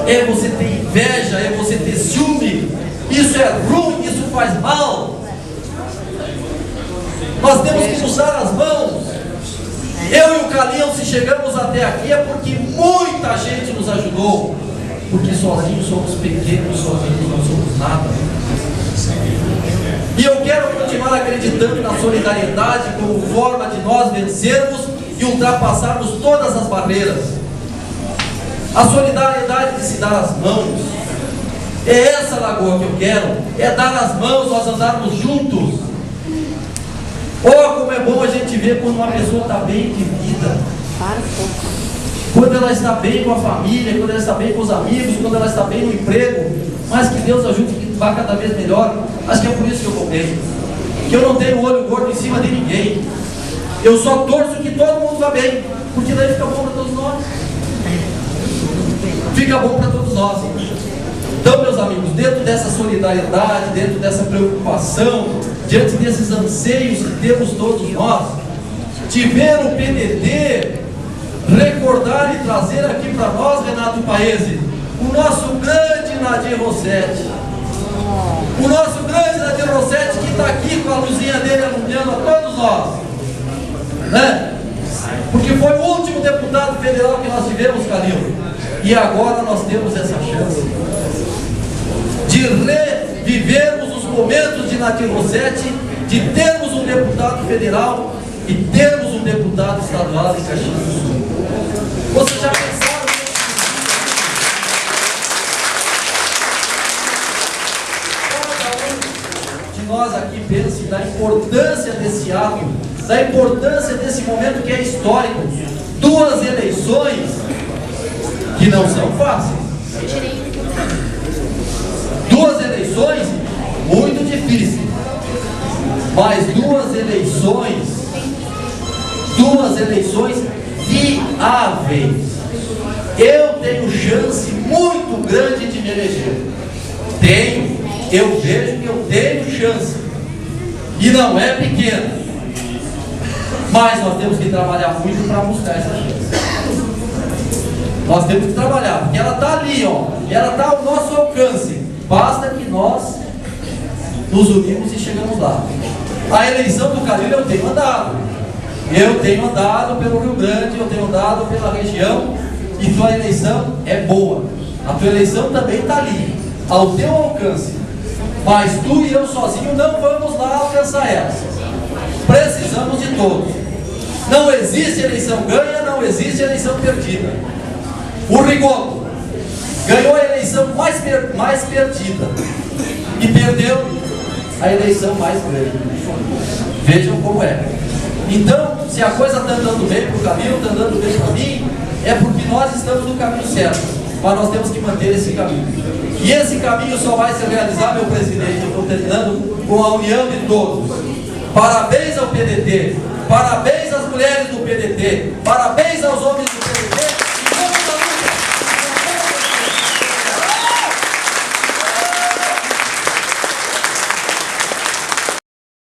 é você ter inveja, é você ter ciúme. Isso é ruim, isso faz mal. Nós temos que usar as mãos. Eu e o Calil, se chegamos até aqui, é porque muita gente nos ajudou. Porque sozinhos somos pequenos, sozinhos não somos nada. E eu quero continuar acreditando na solidariedade como forma de nós vencermos e ultrapassarmos todas as barreiras. A solidariedade de se dar as mãos. É essa lagoa que eu quero. É dar as mãos, nós andarmos juntos. Oh, como é bom a gente ver quando uma pessoa está bem de vida. Quando ela está bem com a família, quando ela está bem com os amigos, quando ela está bem no emprego. Mas que Deus ajude que vá cada vez melhor. Acho que é por isso que eu vou bem. Que eu não tenho olho gordo em cima de ninguém. Eu só torço que todo mundo vá bem. Porque daí fica bom para todos nós. Fica bom para todos nós. Então, meus amigos, dentro dessa solidariedade, dentro dessa preocupação, diante desses anseios que temos todos nós, de ver o PDT recordar e trazer aqui para nós, Renato Paese, o nosso grande Nadir Rossetti. O nosso grande Nadir Rossetti, que está aqui com a luzinha dele alumiando a todos nós, né? Porque foi o último deputado federal que nós tivemos, Calil. E agora nós temos essa chance de revivermos os momentos de Nadir Rossetti, de termos um deputado federal e termos um deputado estadual em Caxias do Sul. Vocês já pensaram nisso? Cada um de nós aqui pense da importância desse ato, da importância desse momento que é histórico. Duas eleições que não são fáceis. Duas eleições muito difíceis, mas duas eleições viáveis. Eu tenho chance muito grande de me eleger. Eu vejo que eu tenho chance, e não é pequena, mas nós temos que trabalhar muito para buscar essa chance. Nós temos que trabalhar, porque ela está ali, ó, ela está ao nosso alcance. Basta que nós nos unimos e chegamos lá. A eleição do Calil eu tenho andado. Eu tenho andado pelo Rio Grande, eu tenho andado pela região, e tua eleição é boa. A tua eleição também está ali, ao teu alcance. Mas tu e eu sozinho não vamos lá alcançar ela. Precisamos de todos. Não existe eleição ganha, não existe eleição perdida. O Rigoto ganhou a eleição mais perdida e perdeu a eleição mais grande. Vejam como é. Então, se a coisa está andando bem para o caminho, está andando bem para mim, é porque nós estamos no caminho certo. Mas nós temos que manter esse caminho. E esse caminho só vai se realizar, meu presidente, eu estou terminando, com a união de todos. Parabéns ao PDT, parabéns às mulheres do PDT, parabéns aos homens